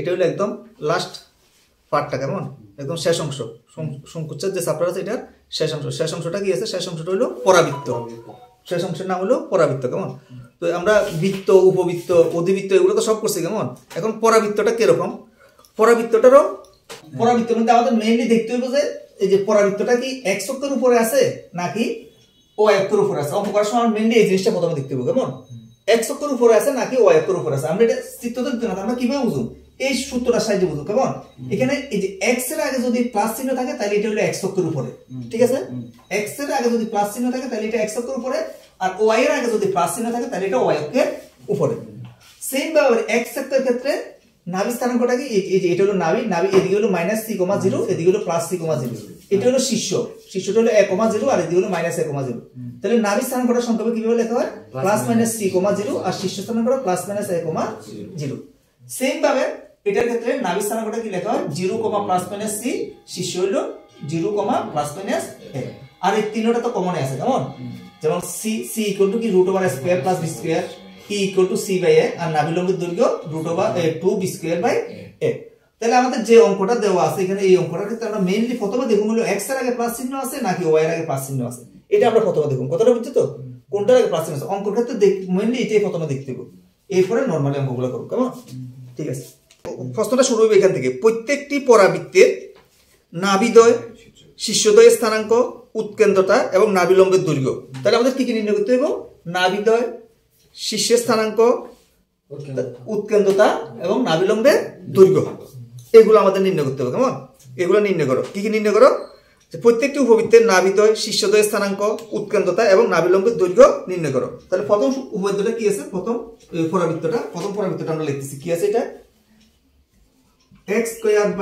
এটা হলো একদম লাস্ট পার্টটা, কেমন একদম শেষ অংশ, শঙ্কুচ্ছেদ যে চ্যাপ্টার আছে এটার শেষ অংশ। শেষ অংশটা কি আছে? শেষ অংশটা হলো পরাবৃত্ত। শেষ অংশের নাম হলো পরাবৃত্ত, কেমন? তো আমরা বৃত্ত, উপবৃত্ত, অধিবৃত্ত এগুলো তো সব করছি, কেমন? এখন পরাবৃত্তটা কিরকম? পরাবৃত্তটারও পরাবৃত্তের মধ্যে আমাদের মেইনলি দেখতে হবে যে এই যে পরাবৃত্তটা কি এক্স অক্ষের উপরে আছে নাকি ওয়াই অক্ষের উপরে আছে। অঙ্ক করার সময় মেইনলি এই জিনিসটা প্রথমে দেখতে হবে, কেমন? এক্স অক্ষের উপরে আছে নাকি ওয়াই অক্ষের উপরে আছে। আমরা এটা চিত্রতে দিতে না, আমরা কিভাবে বুঝুন? এই সূত্রটার সাহায্যে বুঝুন, কেমন? এখানে এই যে এক্স এর আগে যদি প্লাস চিহ্ন থাকে তাহলে এটা হলো এক্স অক্ষের উপরে, ঠিক আছে? এক্স এর আগে যদি প্লাস চিহ্ন থাকে তাহলে এটা এক্স অক্ষের উপরে, আর ওয়াই এর আগে যদি প্লাস চিহ্ন থাকে তাহলে এটা ওয়াই অক্ষের উপরে। সেম ভাবে এক্স অক্ষের ক্ষেত্রে নাভি স্থানাঙ্কটা কি? এই যে এটা হলো নাভি, নাভি এদিকে হলো -c,0, এদিকে হলো +c,0। এটা হলো শীর্ষ, শীর্ষটা হলো 1,0 আর এদিকে হলো -1,0। তাহলে নাভি স্থানাঙ্কটা সংক্ষেপে কিভাবে লেখা হয়? +-c,0 আর শীর্ষ স্থানাঙ্কটা +-1,0। সেম ভাবে এটার ক্ষেত্রে নাভি স্থানাঙ্কটা কি লেখা হয়? 0, +-c, শীর্ষ হলো 0, +-a। আর এই তিনটা তো কমন আছে, কেমন? যেমন c = কি √² + b², e = c/a, আর নাভিলম্বের দৈর্ঘ্য √2b²/a। তাহলে আমাদের যে অঙ্কটা দেওয়া আছে এখানে, এই অঙ্কটার ক্ষেত্রে আমরা মেইনলি প্রথমে দেখুন হলো x এর আগে প্লাস চিহ্ন আছে নাকি y এর আগে প্লাস চিহ্ন আছে, এটা আমরা প্রথমে দেখুন। কথাটা বুঝছো তো? কোনটার আগে প্লাস চিহ্ন আছে অঙ্কের ক্ষেত্রে মেইনলি এটাই প্রথমে দেখতে হবে, এরপরে নরমালি অঙ্কগুলো করব, কেমন? ঠিক আছে, প্রশ্নটা শুরু হবে এখান থেকে। প্রত্যেকটি পরাবৃত্তের নাভিদ্বয়, শীর্ষদ্বয়ের স্থানাঙ্ক, উৎকেন্দ্রতা এবং নাভিলম্বের দৈর্ঘ্য। তাহলে আমাদের কি কি নির্ণয় করতে হবে? নাভিদ্বয়, শীর্ষের স্থানাঙ্ক, উৎকেন্দ্রতা এবং নাভিলম্বের দৈর্ঘ্য, এগুলো আমাদের নির্ণয় করতে হবে, কেমন? এগুলো নির্ণয় করো। কি কি নির্ণয় করো? প্রত্যেকটি উপবৃত্তের নাভিদ্বয়, শীর্ষদ্বয়ের স্থানাঙ্ক, উৎকেন্দ্রতা এবং নাভিলম্বের দৈর্ঘ্য নির্ণয় করো। তাহলে প্রথম উপবৃত্তটা কি আছে? প্রথম পরাবৃত্তটা আমরা লিখতেছি কি আছে? এটা x²/16 -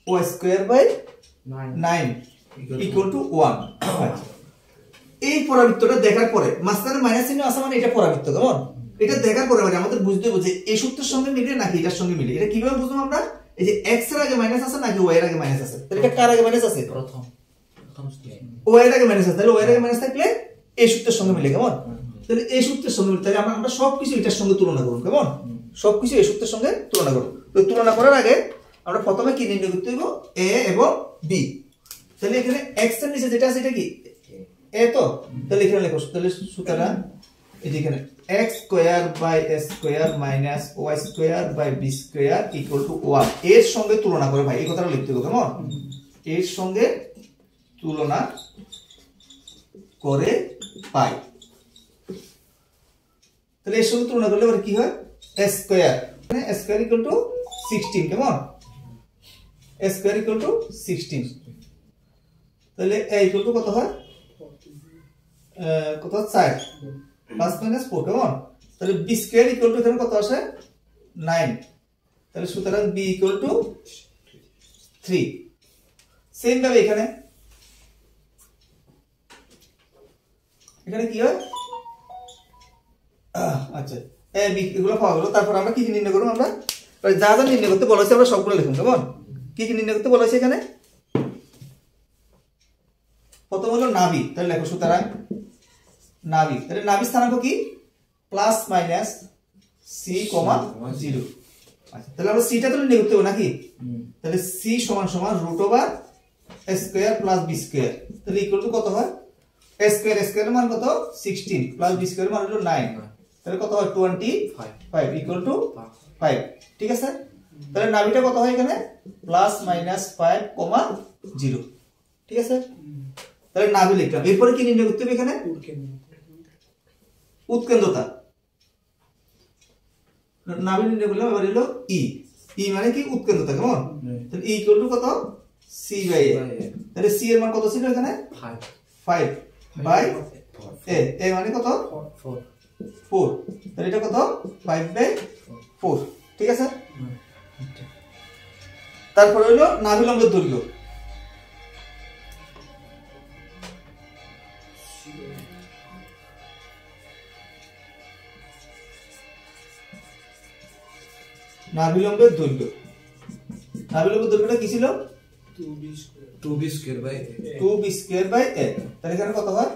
y²/9 = 1। এই পরাবৃত্তটা দেখার পরে মাঝখানে মাইনাস চিহ্ন আছে মানে এটা পরাবৃত্ত, কেমন? এটা দেখার পরে মানে আমাদের বুঝতে হবে যে এই সূত্রের সঙ্গে মিলে নাকি এটার সঙ্গে মিলে। এটা কিভাবে বুঝবো আমরা? এই যে x এর আগে মাইনাস আছে নাকি y এর আগে মাইনাস আছে। তাহলে এটা কার আগে মাইনাস আছে? প্রথম y এর আগে মাইনাস আছে। তাহলে y এর আগে মাইনাস থাকলে এই সূত্রের সঙ্গে মিলে, কেমন? তাহলে এই সূত্রের সঙ্গে মিলে, তাহলে আমরা সবকিছু এটার সঙ্গে তুলনা করব, কেমন? সবকিছু এই সূত্রের সঙ্গে তুলনা করব। তো তুলনা করার আগে আমরা প্রথমে কি নির্ণয় করতে হবে? a এবং b। তাহলে এখানে x এর নিচে যেটা আছে এটা কি? a তো, তাহলে এখানে লেখো। তাহলে সুতরাং এই যে এখানে x²/a² - y²/b² = 1 এর সঙ্গে তুলনা করে ভাই এই কথাটা লিখতে হবে, কেমন? এর সঙ্গে তুলনা করে পাই। তাহলে এর সঙ্গে তুলনা করলে এবার কি হয়? a² মানে a² = 16, কেমন? a² = 16। তাহলে a = কত হয়? কত? 4 +-4, কেমন? তাহলে b² = এখানে কত আসে? 9। তাহলে সুতরাং b = 3। সেম ভাবে এখানে কি হয়? আচ্ছা, a b এগুলো পাওয়া গেল। তারপর আমরা কি নির্ণয় করব? আমরা যা যা নির্ণয় করতে বলা হয়েছে আমরা সবগুলো লিখুন, কেমন? কি কি নির্ণয় করতে বলা হয়েছে এখানে? প্রথম হলো নাভি, তাহলে লেখো সুতরাং নাভি। তাহলে নাভি স্থানাঙ্ক কি? +-c,0। আচ্ছা, তাহলে আমরা c টা তো নির্ণয় করতে হবে নাকি? তাহলে c = √a² + b²। তাহলে ইকুয়াল টু কত হয়? a² এর মান কত? 16 + b² এর মান হলো 9। তাহলে কত হয়? 25 = 5। ঠিক আছে? তাহলে নাভিটা কত হয় এখানে? +-5,0। ঠিক আছে? তাহলে নাভি লিখলাম। এরপরে কি নির্ণয় করতে হবে এখানে? উৎকেন্দ্রতা। নাভি নির্ণয় করলাম। এবার হলো e মানে কি? উৎকেন্দ্রতা, কেমন? তাহলে e = কত? c/a। তাহলে c এর মান কত ছিল এখানে? 5/a মানে কত? 4। তাহলে এটা কত? 5/4। ঠিক আছে? তারপরে হলো নাভিলম্বের দৈর্ঘ্য। নাভিলম্বের দৈর্ঘ্যটা কি ছিল? 2b²/a। তাহলে এখানে কত হয়?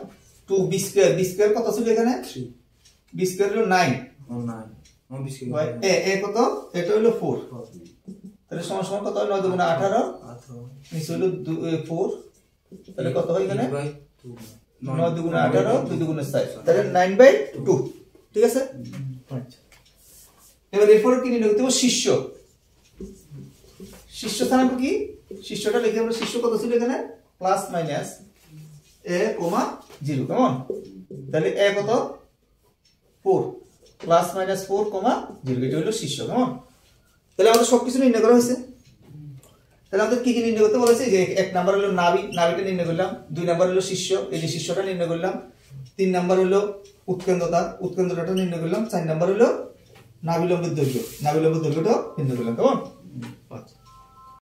2b²। b² কত ছিল এখানে? 3। b² হলো 9। এ কত, এটা হলো 4, তাহলে সমান সমান কত হয় 9 দুগুণে 18, নিচে হলো 4, তাহলে কত হয় এখানে 9 দুগুণে 18, 2 দুগুণে 4, তাহলে 9/2, ঠিক আছে। আচ্ছা, এবার এরপরে কি নির্ণয় করতে হবে, শীর্ষ স্থানাঙ্ক কি, শীর্ষটা লিখে আমরা, শীর্ষ কত ছিল এখানে প্লাস মাইনাস a, 0, কেমন, তাহলে a কত 4 প্লাস মাইনাস 4, 0, এটা হলো শীর্ষ, কেমন। তাহলে আমাদের সবকিছু নির্ণয় করা হয়েছে। তাহলে আমাদের কি কি নির্ণয় করতে বলেছে, যে 1 নাম্বার হলো নাভিটা নির্ণয় করলাম, 2 নাম্বার হলো শীর্ষ, এই যে শীর্ষটা নির্ণয় করলাম, 3 নাম্বার হলো উৎকেন্দ্রটা নির্ণয় করলাম, 4 নাম্বার হলো নাভিলম্বের দৈর্ঘ্যটা নির্ণয় করলাম, কেমন। আচ্ছা।